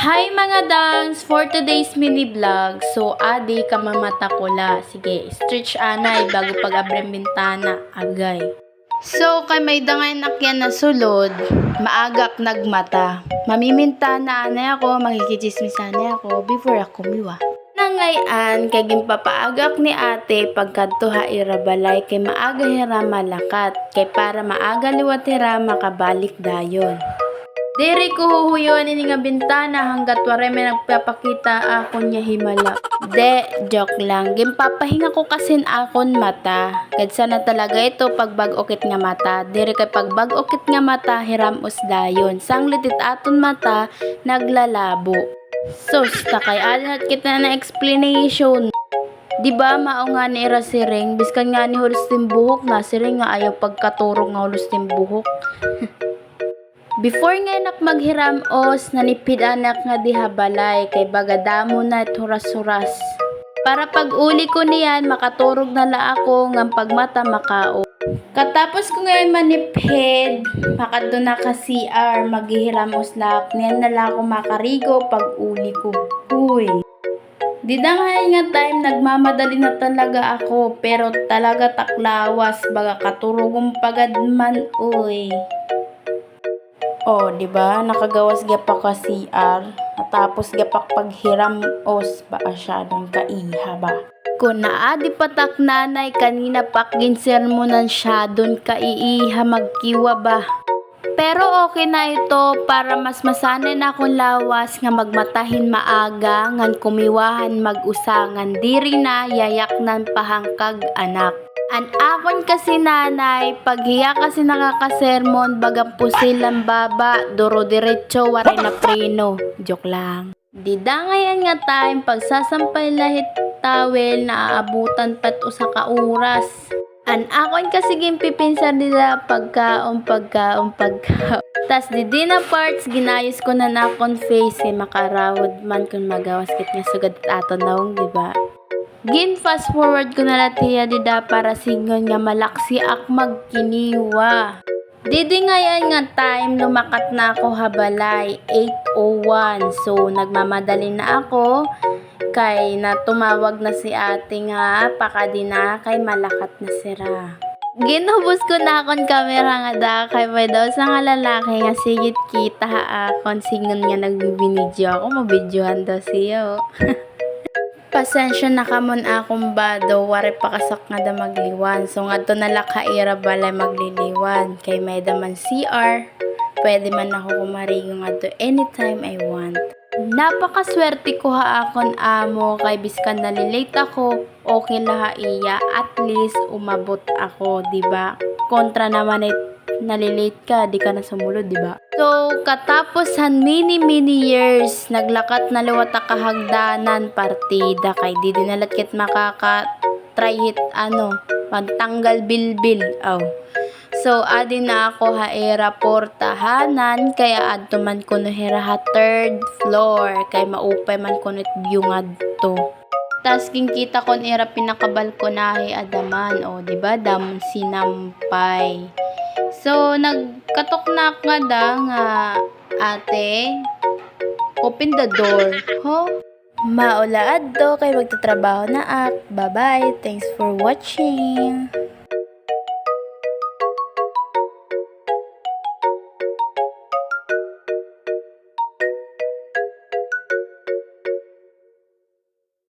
Hi mga dangs! For today's mini vlog, so adi kamamata ko la. Sige, stretch anay bago pag-abrem bintana, agay. So, kay may dangay nakyan na sulod, maagak nagmata. Mamimintana anay ako, makikichismisanay ako before ako miwa. Nangayan, kay gimpapaagak ni ate pagkadto irabalay kay maaga hira malakat, kay para maaga liwat hira makabalik dayon. Diri ko huhuyon ini nga bintana hanggat wari may nagpapakita akon niya himala. Joke lang. Gimpapahinga ko kasin akon mata. Gadsa na talaga ito pag bag-okit nga mata. Diri kay pag bag-okit nga mata, hiram dayon. Sanglitit aton mata, naglalabo. Sus, takay alat kita na explanation. Diba mao nga ni ira siring, biskan nga ni hulos timbuhok na siring nga ayaw pagkaturog nga hulos timbuhok. Before nga nak maghiram os, nanipid anak nga dihabalay, kay bagadamo na huras-huras. Para pag uli ko niyan, makaturog na la ako, ng pagmata makao. Katapos ko ngayon manipid, makado na ka CR, maghihiram os lak, niyan na la ako makarigo pag uli ko. Uy! Di dangay nga time, nagmamadali na talaga ako, pero talaga taklawas, baga katurogong pagadman, uy. Oh, di ba? Nakagawas gapak ka CR. Natapos gapak paghiram os ba asyadong kaiha ba? Kung naadi patak nanay kanina pakin sermonan siya doon kaiiha magkiwa ba? Pero okay na ito para mas masanay na akong lawas nga magmatahin maaga ngan kumiwahan mag-usangan diri na yayaknan pahangkag anak. An akon kasi nanay, paghiya kasi nakakasermon, bagang pusilang baba, duro diretso, waray na preno. Joke lang. Di dangayan nga time, pagsasampay lahit tawel, naaabutan pat usa ka oras. An akon kasi gimpipinsan nila pagkaon. Tas di na parts, ginayos ko na nakon face, makarawod man kung magawas kit nga sugad aton nawong, diba? Gin fast forward ko na latiya dida para singon nga malaksi ak magkiniwa. Didi ngayon nga time lumakat na ako habalay 8:01. So nagmamadali na ako kay natumawag na si ate nga pakadi na kay malakat na sira. Ginubos ko na akong kamera nga da kay may daw sa nga lalaki nga sigit kita akon singon nga nagbibinidyo ako mabidyohan daw siya. Pasensya na kamon akong bado, wari pakasak nga da magliwan. So nga to nalakaira balay magliliwan. Kay may daman CR, pwede man ako kumarigo nga to anytime I want. Napakaswerte ko akon amo, kay biskan nalilate ako, okay laha iya, at least umabot ako, diba? Kontra naman ay nalilate ka, di ka na sumulod, diba? So, katapos many years, naglakat na luwat kahagdanan partida kay di dinalat kit makaka-try hit pagtanggal bilbil. So, adi na ako haera portahanan, kaya adto man kuno hera ha third floor, kay maupay man kuno view ngadto. Tas kita kon era pinakabalkonahe adaman, diba? Damon sinampay. So, nagkatok na nga da nga, ate, open the door. Maulaad do kay magtatrabaho na ak. Bye-bye. Thanks for watching.